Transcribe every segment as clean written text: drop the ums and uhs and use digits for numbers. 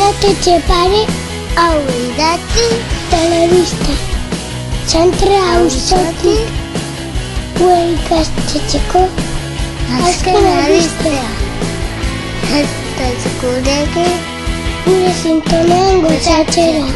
Inatetxe pare hau idatzi telebista. Txantra auzotik ue ikastetxeko azken albistea. Eta gureke gure sintonean gozatzera.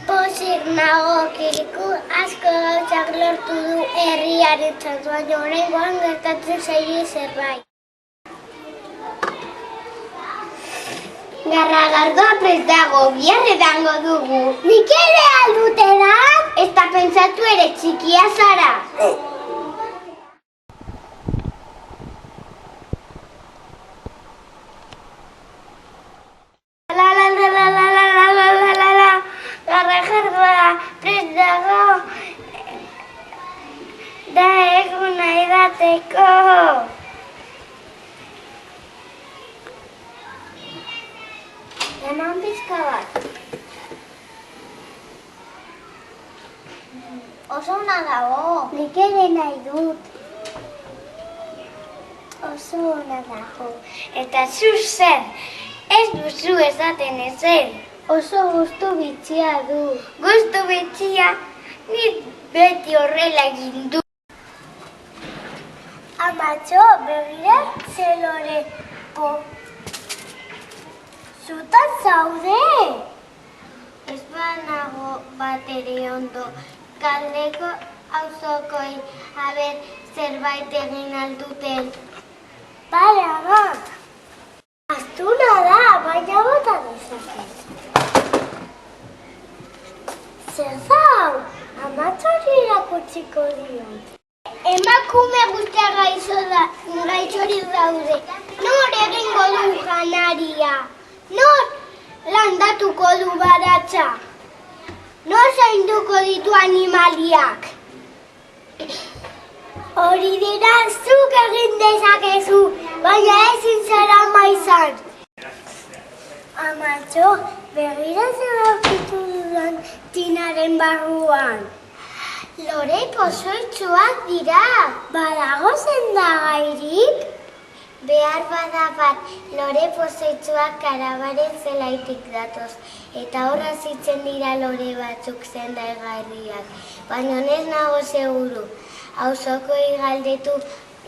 Pozik nago kiriku asko gauzak lortu du herriarentzat, baina oraingoan gertatzen zaie zerbait. Garragardoa prest dago, bihar edango dugu. Nik ere aldutera? Ez da pentsatu ere txikia zara. Garragardoa prest dago da eguna edateko. Eman pizka bat. Oso ona dago. Nik ere nahi dut. Oso ona dago. Eta zu zer, ez duzu esaten ezer. Oso gustu bitxia du. Gustu bitxia? Nik beti horrela egin du. Amatxo, begira zelore po. Zutan zaude? Ez banago bat ere ondo. Kaldeko auzokoi haber zerbait egin alduten. Bale, ama. Astuna da, baina bota dezakez. Zer zau, amatxori irakutsiko diot. Emakume guztia gaixorik daude. Nor egingo du janaria? Nor landatuko du baratza? Nor zainduko ditu animaliak? Hori dira zuk egin dezakezu, baina ezin zara maizan. Amatxo, begira zer aurkitu dudan tinaren barruan. Lore pozoitsuak dira. Badago sendagairik? Behar bada bat, lore pozoitsuak karabaren zelaitik datoz. Eta horra zitzen dira lore batzuk sendagaiak. Baina ez nago seguru. Auzoko galdetu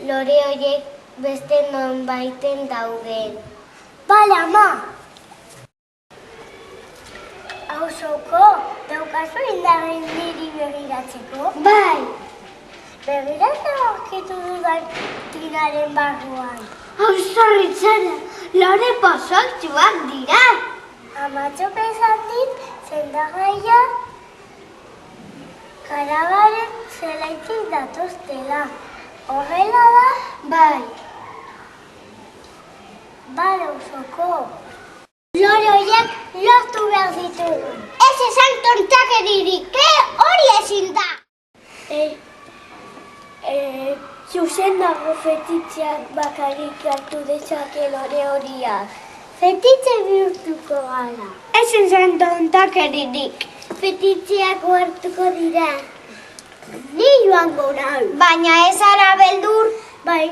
lore horiek beste nonbaiten dauden. Bale, ama! Auzoko, daukazu indarren niri begiratzeko? Bai! Begiratzen aurkitu dudan tinaren barruan. Auzorritzara, lore pozoitsuak dira! Amatxo pesan dit, sendagaia karabaren zelaitik datoztela. Horrela da? Bai. Bale, auzoko. Lore horiek lortu behar ditugu. Ez esan tontakeririk, hori ezin da. Zuzen dago fetitxeak bakarik hartu dezake lore horiak. Fetitxe bihurtuko gara. Ez esan tontakeririk. Fetitxeak hartuko dira. Ni joango nahi. Baina ez ara beldur. Bai,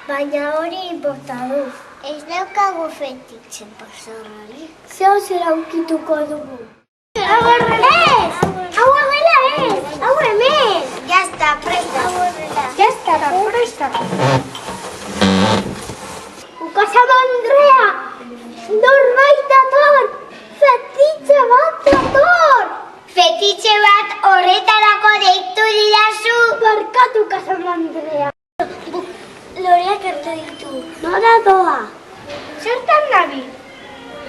baina hori importadu. Ez daukagu fetitxe pasarrari. Zeo zer aukituko dugu. Hau horrela ez! Hau horrela ez! Hau hemen! Jazta, presta! Hau horrela! Jazta, presta! Ukasama Andrea! Norbait dator! Fetitxe bat dator! Fetitxe bat horretarako deitu didazu! Barkatu, Ukasama Andrea! Loreak hartu ditu. Nora doa? Zertan nabi?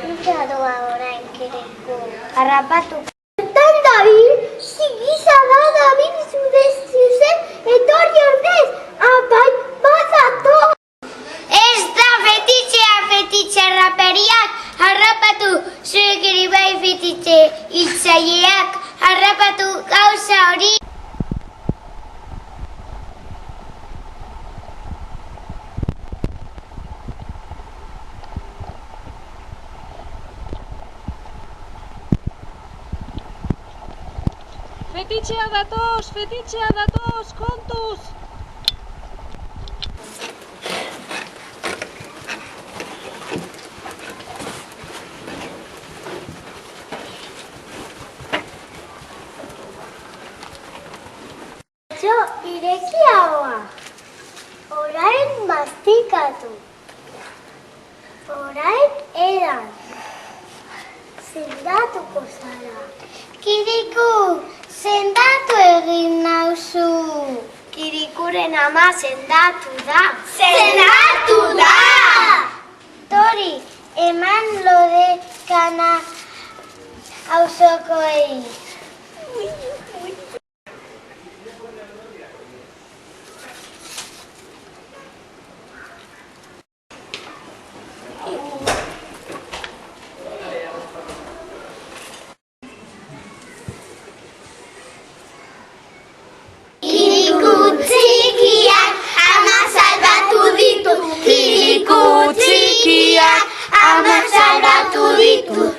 Nora doa orain kereko. Harrapatu. Zertan dabil? Zigiza da dabil zuzen etorri ordez. Abai, bazato! Ez da fetitxea, fetitxe harraperiak. Harrapatu, zuek ere bai fetitxe hiltzaileak. Harrapatu gauza hori. Fetitxea datoz, kontuz! Jo, irekiagoa. Orain mastikatu. Orain edan. Sendatuko zara. Kiriku, sendatu egin nauzu. Kirikuren ama sendatu da. Sendatu da! Tori, eman lode kana auzokoei.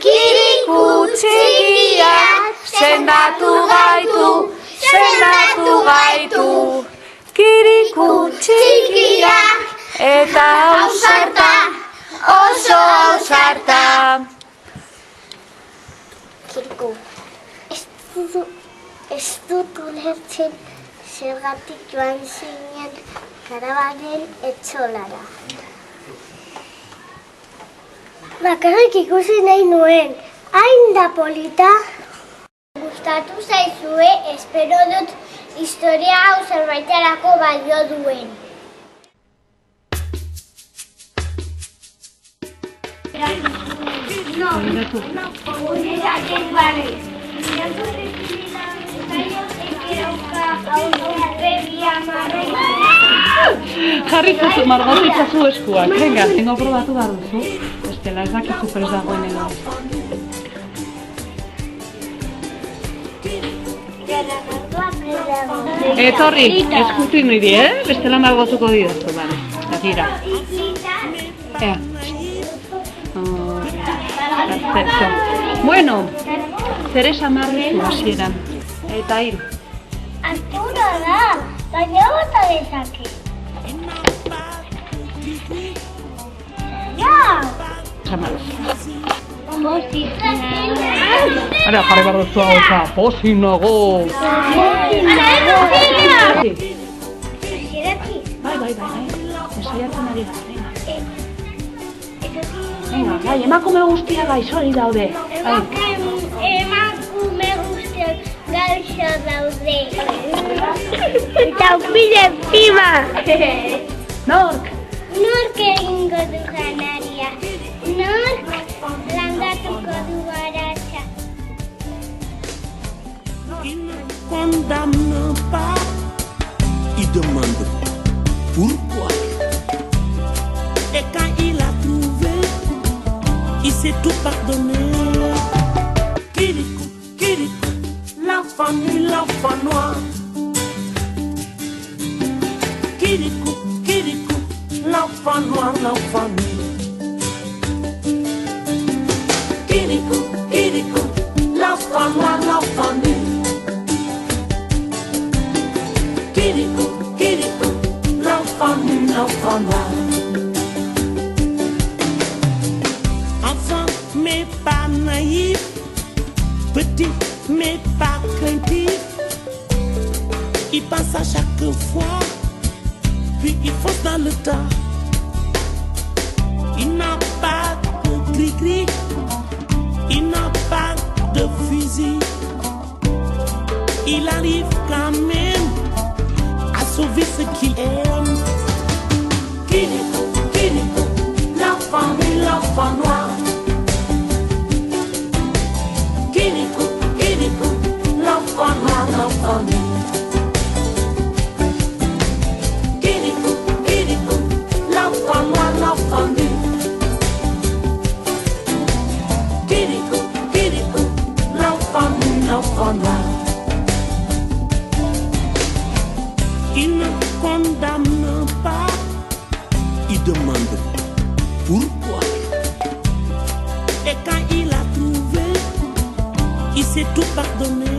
Kiriku txikiak sendatu gaitu. Kiriku txikiak eta ausarta, oso ausarta. Kiriku, ez dut ulertzen zergatik joan zinen karabanen etxolara. Bakarrik ikusi nahi nuen, hain da polita. Gustatu zaizue, espero dut historia hau zerbaiterako balio duen. Jarri zazu, margotu itzazu eskuak, venga, tengo probatu behar duzu. Bestela ez dakizu prez dagoen edo. Etorri, eskutu niri, bestela margotuko didazu, bale, gira. Ea. Perfecto. Bueno, zer esan marrizu hasieran, eta hiru. Altura da, baina bota dezake. Ja! Ara, jarri behar duzu hau eta, pozik nago! Bai, esaiatzen ari da, venga, bai, emakume guztiak gaixori daude. Emakume guztiak gaixo daude. Eta upide pima! Nork? Nork egingo du janaria? Nork landatuko du aratsa? Il ne condamne pas, il demande pourquoi. Et quand il a trouvé, il s'est tout pardonné. Kirikou, Kirikou, l'enfant nu, l'enfant noir. Kirikou, Kirikou, l'enfant noir, l'enfant nu. Kirikou, Kirikou, l'enfant noir, l'enfant nu. Kirikou, Kirikou, l'enfant nu, l'enfant noir. Enfant mais pas naïf, petit mais pas craintif. Il pense à chaque fois, puis il fonce dans le tas. Il n'a pas de gris-gris, il n'a pas de fusil. Il arrive quand même à sauver ce qu'il aime. Kirikou, Kirikou, l'enfant nu, l'enfant noir. Kirikou, Kirikou, l'enfant noir, l'enfant nu. Kirikou, Kirikou, l'enfant noir, l'enfant nu. Kirikou, Kirikou, l'enfant nu, l'enfant noir. Il ne condamne pas, il demande pourquoi. Et quand il a trouvé, il s'est tout pardonné.